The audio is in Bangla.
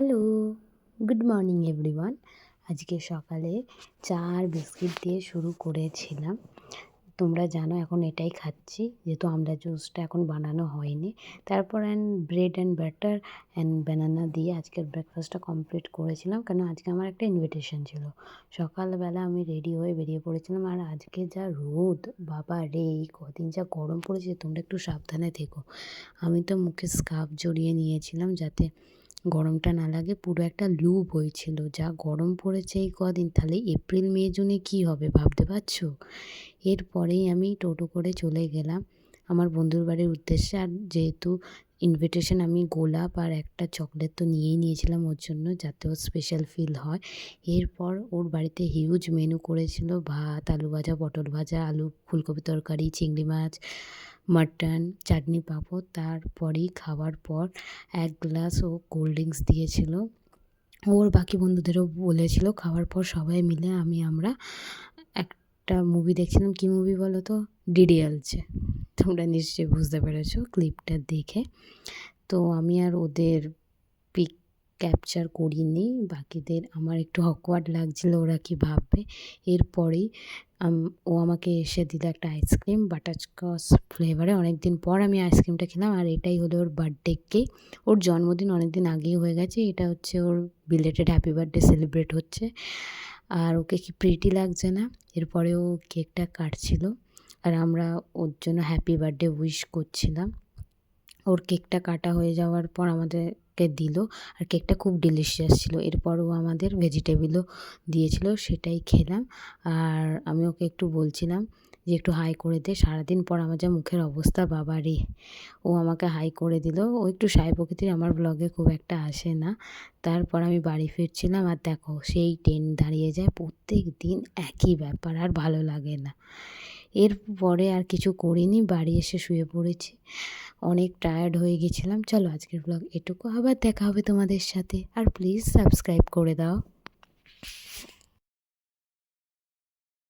Hello, good morning everyone. আজকে সকালে চা আর বিস্কিট দিয়ে শুরু করেছিলাম। তোমরা জানো এখন এটাই খাচ্ছি, যেহেতু আমড়া জুসটা এখন বানানো হয়নি। তারপর bread and butter and banana দিয়ে আজকের ব্রেকফাস্টটা কমপ্লিট করেছিলাম, কেন আজকে আমার একটা ইনভিটেশন ছিল। সকালবেলা আমি রেডি হয়ে বেরিয়ে পড়েছিলাম, আর আজকে যা রোদ, বাবা রে, এই কদিন যা গরম পড়েছে, তোমরা একটু সাবধানে থেকো। আমি তো মুখে স্কার্ফ জড়িয়ে নিয়েছিলাম যাতে গরমটা না লাগে। পুরো একটা লু বইছিল। যা গরম পড়েছে এই কদিন, তাহলে এপ্রিল মে জুনে কী হবে ভাবতে পারছো? এরপরেই আমি টোটো করে চলে গেলাম আমার বন্ধুর বাড়ির উদ্দেশ্যে। আর যেহেতু ইনভিটেশন, আমি গোলাপ আর একটা চকলেট তো নিয়েই নিয়েছিলাম ওর জন্য, যাতে ওর স্পেশাল ফিল হয়। এরপর ওর বাড়িতে হিউজ মেনু করেছিল, ভাত, আলু ভাজা, পটল ভাজা, আলু ফুলকপি তরকারি, চিংড়ি মাছ, মাটন, চাটনি, পাঁপড়। তারপরেই খাওয়ার পর এক গ্লাস ও কোল্ড ড্রিঙ্কস দিয়েছিল। ওর বাকি বন্ধুদেরও বলেছিল। খাওয়ার পর সবাই মিলে আমরা একটা মুভি দেখছিলাম। কী মুভি বলো তো? ডিডিএলজে। তোমরা নিশ্চয়ই বুঝতে পেরেছো ক্লিপটা দেখে। তো আমি আর ওদের পিক ক্যাপচার করিনি, বাকিদের। আমার একটু অকওয়ার্ড লাগছিলো ওরা কী ভাববে। এরপরেই ও আমাকে এসে দিল একটা আইসক্রিম, বাটারস্কচ ফ্লেভারে। অনেক দিন পর আমি আইসক্রিমটা খেলাম, আর এটাই হলো ওর বার্থডে কেক। ওর জন্মদিন অনেক দিন আগেই হয়ে গেছে, এটা হচ্ছে ওর বিলেটেড হ্যাপি বার্থডে সেলিব্রেট হচ্ছে। আর ওকে কি প্রিটি লাগছে না? এরপরে ও কেকটা কাটছিল, আর আমরা ওর জন্য হ্যাপি বার্থডে উইশ করছিলাম। ওর কেকটা কাটা হয়ে যাওয়ার পর আমাদেরকে দিল, আর কেকটা খুব ডিলিশিয়াস ছিল। এরপর ও আমাদের ভেজিটেবিলও দিয়েছিল, সেটাই খেলাম। আর আমি ওকে একটু বলছিলাম যে একটু হাই করে দে। সারাদিন পর আমার যা মুখের অবস্থা, বাবা রে! ও আমাকে হাই করে দিল। ও একটু শাই প্রকৃতির, আমার ব্লগে খুব একটা আসে না। তারপর আমি বাড়ি ফিরছিলাম, আর দেখো সেই ট্রেন দাঁড়িয়ে যায়। প্রত্যেক দিন একই ব্যাপার, আর ভালো লাগে না। এরপরে আর কিছু করিনি, বাড়ি এসে শুয়ে পড়েছি। অনেক টায়ার্ড হয়ে গেছিলাম। চলো আজকের ব্লগ এটুকু, আবার দেখা হবে তোমাদের সাথে। আর প্লিজ সাবস্ক্রাইব করে দাও।